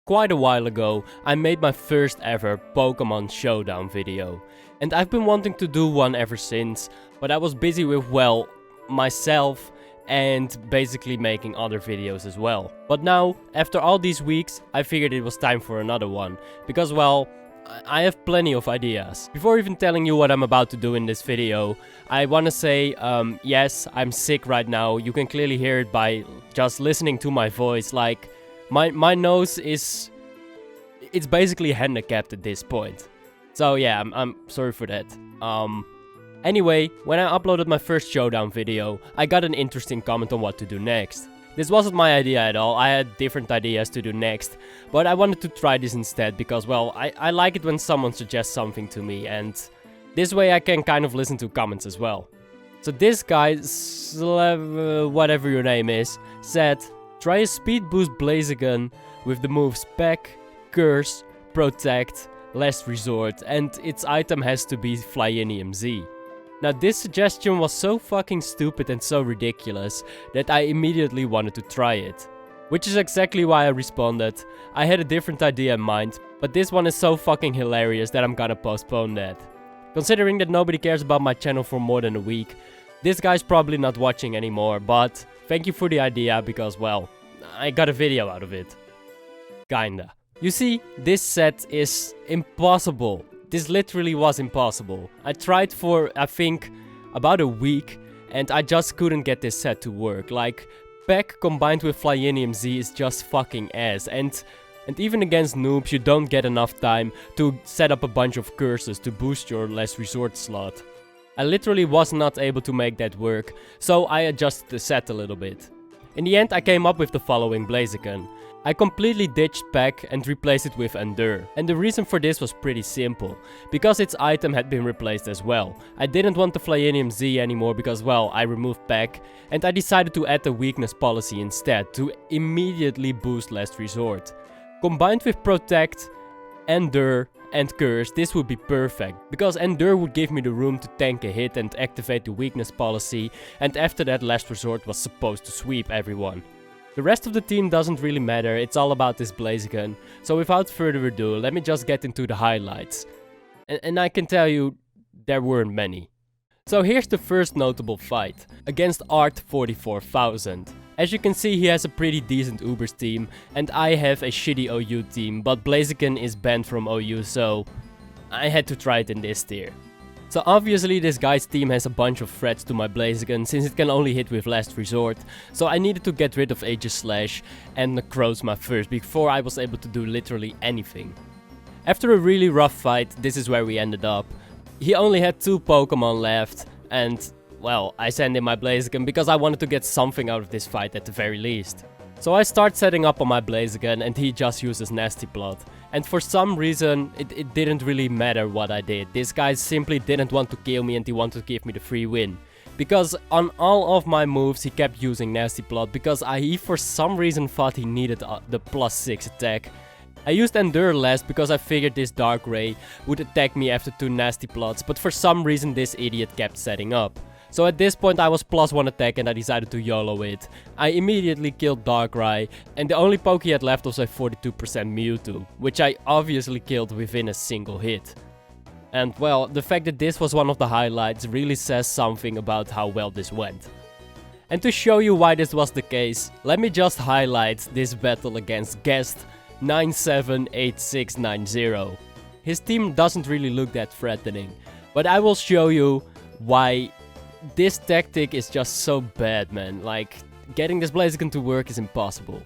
quite a while ago, I made my first ever Pokemon ShowDown video. And I've been wanting to do one ever since, but I was busy with, well, myself and basically making other videos as well. But now, after all these weeks, I figured it was time for another one, because, well, I have plenty of ideas. Before even telling you what I'm about to do in this video, I wanna say, yes, I'm sick right now. You can clearly hear it by just listening to my voice. Like, my nose is... it's basically handicapped at this point. So yeah, I'm sorry for that. Anyway, when I uploaded my first ShowDown video, I got an interesting comment on what to do next. This wasn't my idea at all, I had different ideas to do next, but I wanted to try this instead because, well, I like it when someone suggests something to me, and this way I can kind of listen to comments as well. So this guy, whatever your name is, said, try a speed boost Blaziken with the moves Peck, Curse, Protect, Last Resort, and its item has to be Flyinium Z. Now this suggestion was so fucking stupid and so ridiculous that I immediately wanted to try it. Which is exactly why I responded. I had a different idea in mind, but this one is so fucking hilarious that I'm gonna postpone that. Considering that nobody cares about my channel for more than a week, this guy's probably not watching anymore, but thank you for the idea because, well, I got a video out of it. Kinda. You see, this set is impossible. This literally was impossible. I tried for, I think, about a week, and I just couldn't get this set to work. Like, Peck combined with Flyinium Z is just fucking ass, and even against noobs you don't get enough time to set up a bunch of curses to boost your Last Resort slot. I literally was not able to make that work, so I adjusted the set a little bit. In the end I came up with the following Blaziken. I completely ditched Peck and replaced it with Endure. And the reason for this was pretty simple, because its item had been replaced as well. I didn't want the Flyinium Z anymore because, well, I removed Peck, and I decided to add the weakness policy instead to immediately boost Last Resort. Combined with Protect, Endure and Curse, this would be perfect, because Endure would give me the room to tank a hit and activate the weakness policy, and after that Last Resort was supposed to sweep everyone. The rest of the team doesn't really matter, it's all about this Blaziken, so without further ado, let me just get into the highlights. And I can tell you, there weren't many. So here's the first notable fight, against Art 44000. As you can see, he has a pretty decent Ubers team, and I have a shitty OU team, but Blaziken is banned from OU, so I had to try it in this tier. So obviously this guy's team has a bunch of threats to my Blaziken since it can only hit with Last Resort, so I needed to get rid of Aegis Slash and Necrozma first before I was able to do literally anything. After a really rough fight, this is where we ended up. He only had 2 Pokemon left and, well, I sent in my Blaziken because I wanted to get something out of this fight at the very least. So I start setting up on my Blaziken and he just uses Nasty Plot. And for some reason, it didn't really matter what I did. This guy simply didn't want to kill me and he wanted to give me the free win. Because on all of my moves he kept using Nasty Plot because he for some reason thought he needed the +6 attack. I used Endure last because I figured this Dark Ray would attack me after 2 Nasty Plots, but for some reason this idiot kept setting up. So at this point I was +1 attack and I decided to YOLO it. I immediately killed Darkrai, and the only poke he had left was a 42% Mewtwo, which I obviously killed within a single hit. And well, the fact that this was one of the highlights really says something about how well this went. And to show you why this was the case, let me just highlight this battle against Guest 978690. His team doesn't really look that threatening, but I will show you why this tactic is just so bad, man. Like, getting this Blaziken to work is impossible.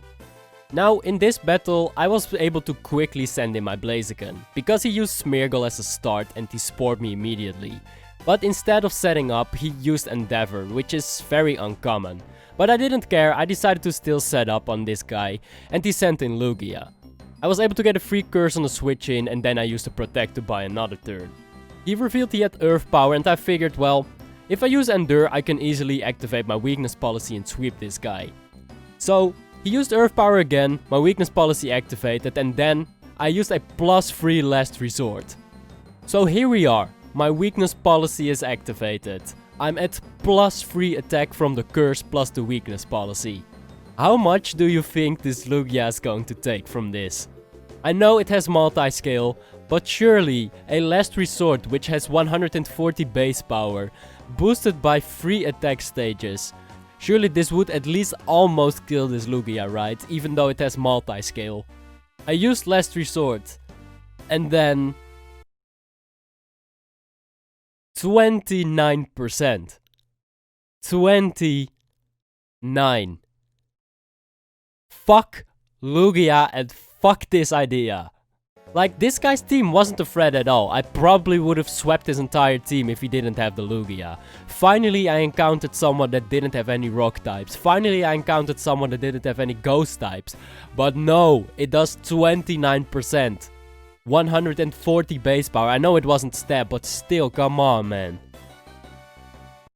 Now, in this battle, I was able to quickly send in my Blaziken, because he used Smeargle as a start and he spored me immediately. But instead of setting up, he used Endeavor, which is very uncommon. But I didn't care, I decided to still set up on this guy, and he sent in Lugia. I was able to get a free curse on the switch in, and then I used the Protect to buy another turn. He revealed he had Earth Power, and I figured, well, if I use Endure, I can easily activate my weakness policy and sweep this guy. So, he used Earth Power again, my weakness policy activated, and then I used a +3 Last Resort. So here we are, my weakness policy is activated. I'm at +3 attack from the curse plus the weakness policy. How much do you think this Lugia is going to take from this? I know it has multi-scale, but surely a last resort which has 140 base power, boosted by 3 attack stages. Surely this would at least almost kill this Lugia, right? Even though it has multi-scale. I used last resort. And then 29%. 29. Fuck Lugia and fuck this idea. Like, this guy's team wasn't a threat at all. I probably would have swept his entire team if he didn't have the Lugia. Finally, I encountered someone that didn't have any rock types. Finally, I encountered someone that didn't have any ghost types. But no, it does 29%. 140 base power. I know it wasn't stab, but still, come on, man.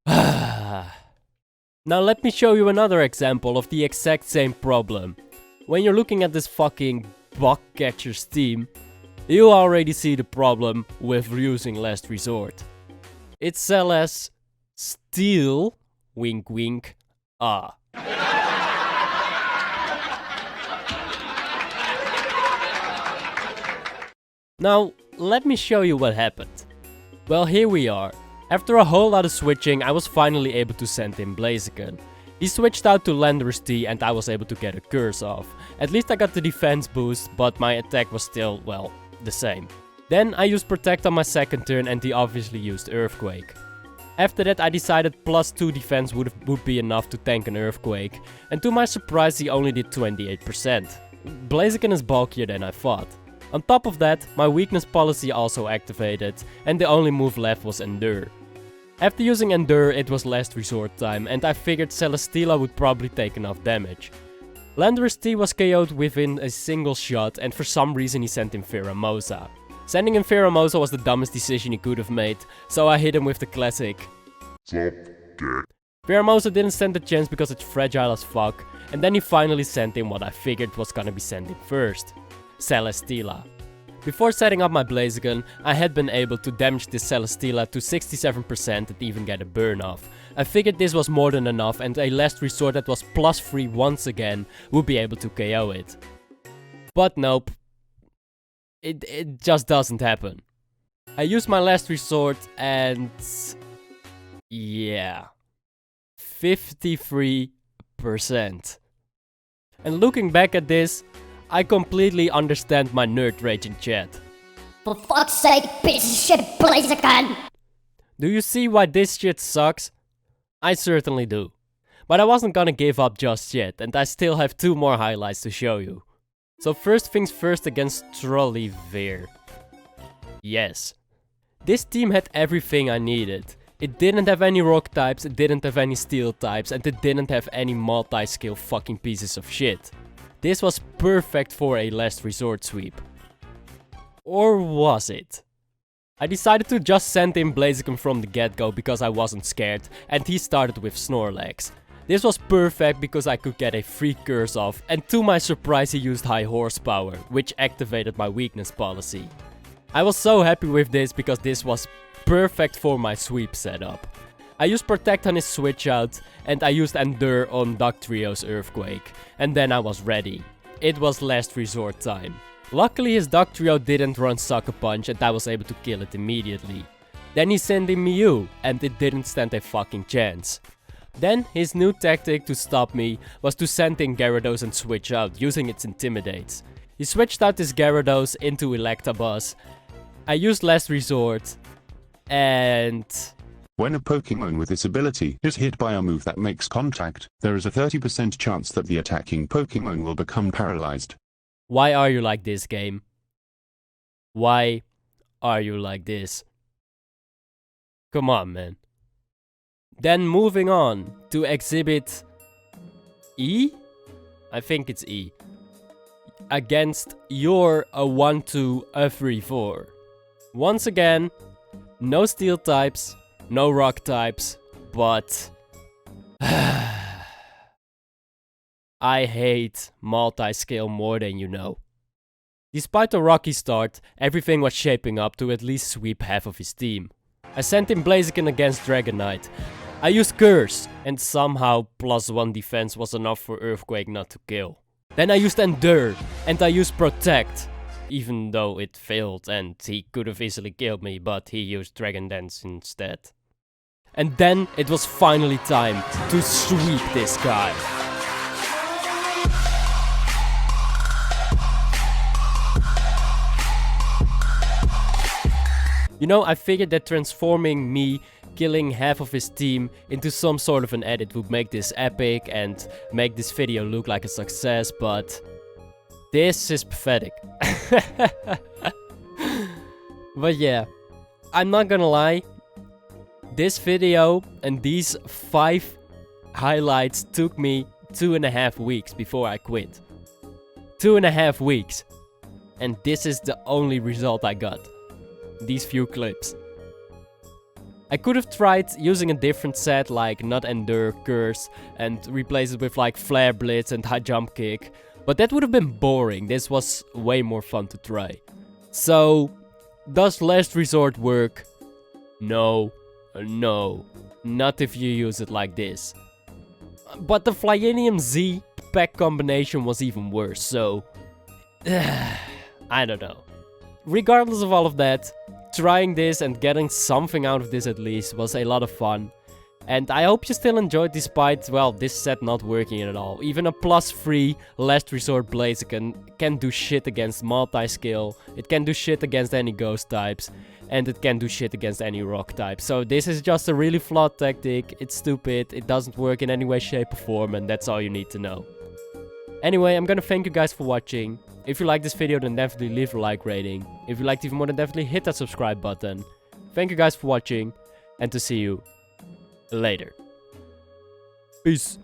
Now let me show you another example of the exact same problem. When you're looking at this fucking bug catcher's team, you already see the problem with using last resort. It's Celesteela, wink wink, Now, let me show you what happened. Well, here we are. After a whole lot of switching, I was finally able to send in Blaziken. He switched out to Landorus T and I was able to get a curse off. At least I got the defense boost, but my attack was still, well, the same. Then I used Protect on my second turn and he obviously used Earthquake. After that I decided +2 defense would be enough to tank an Earthquake, and to my surprise he only did 28%. Blaziken is bulkier than I thought. On top of that, my weakness policy also activated, and the only move left was Endure. After using Endure, it was last resort time, and I figured Celesteela would probably take enough damage. Landorus T was KO'd within a single shot, and for some reason he sent in Pheromosa. Sending in Pheromosa was the dumbest decision he could have made, so I hit him with the classic Sup, dick. Pheromosa didn't stand a chance because it's fragile as fuck, and then he finally sent in what I figured was gonna be sent in first. Celesteela. Before setting up my Blaziken, I had been able to damage this Celesteela to 67% and even get a burn off. I figured this was more than enough and a last resort that was +3 once again would be able to KO it. But nope. It just doesn't happen. I used my last resort and... yeah. 53%. And looking back at this, I completely understand my nerd rage in chat. For fuck's sake, piece of shit, Blaziken! Do you see why this shit sucks? I certainly do. But I wasn't gonna give up just yet, and I still have 2 more highlights to show you. So first things first against Trolliver. Yes. This team had everything I needed. It didn't have any rock types, it didn't have any steel types, and it didn't have any multi-skill fucking pieces of shit. This was perfect for a last resort sweep. Or was it? I decided to just send in Blaziken from the get-go because I wasn't scared, and he started with Snorlax. This was perfect because I could get a free curse off, and to my surprise he used high horsepower, which activated my weakness policy. I was so happy with this because this was perfect for my sweep setup. I used Protect on his switch out, and I used Endure on Dugtrio's Earthquake, and then I was ready. It was last resort time. Luckily his Dugtrio didn't run Sucker Punch and I was able to kill it immediately. Then he sent in Mew, and it didn't stand a fucking chance. Then his new tactic to stop me was to send in Gyarados and switch out, using its Intimidates. He switched out his Gyarados into Electabuzz. I used last resort, and... when a Pokemon with this ability is hit by a move that makes contact, there is a 30% chance that the attacking Pokemon will become paralyzed. Why are you like this, game? Why are you like this? Come on, man. Then moving on to exhibit E? I think it's E. Against your a 1-2, a 3-4. Once again, no steel types, no rock types, but... I hate multi-scale more than you know. Despite a rocky start, everything was shaping up to at least sweep half of his team. I sent in Blaziken against Dragonite. I used Curse, and somehow +1 defense was enough for Earthquake not to kill. Then I used Endure, and I used Protect. even though it failed and he could have easily killed me, but he used Dragon Dance instead. And then it was finally time to sweep this guy. You know, I figured that transforming me, killing half of his team into some sort of an edit would make this epic and make this video look like a success, but this is pathetic. But yeah, I'm not gonna lie, this video and these 5 highlights took me 2.5 weeks before I quit. 2.5 weeks. And this is the only result I got. These few clips. I could have tried using a different set like Not Endure Curse and replace it with like Flare Blitz and High Jump Kick, but that would have been boring. This was way more fun to try. So, does Last Resort work? No. No. Not if you use it like this. But the Flyinium Z pack combination was even worse, so... I don't know. Regardless of all of that, trying this and getting something out of this at least was a lot of fun. And I hope you still enjoyed despite, well, this set not working at all. Even a +3 Last Resort Blaziken can do shit against multi-skill, it can do shit against any ghost types, and it can do shit against any rock type. So this is just a really flawed tactic, it's stupid, it doesn't work in any way, shape or form, and that's all you need to know. Anyway, I'm gonna thank you guys for watching. If you like this video, then definitely leave a like rating. If you liked even more, then definitely hit that subscribe button. Thank you guys for watching, and to see you later. Peace.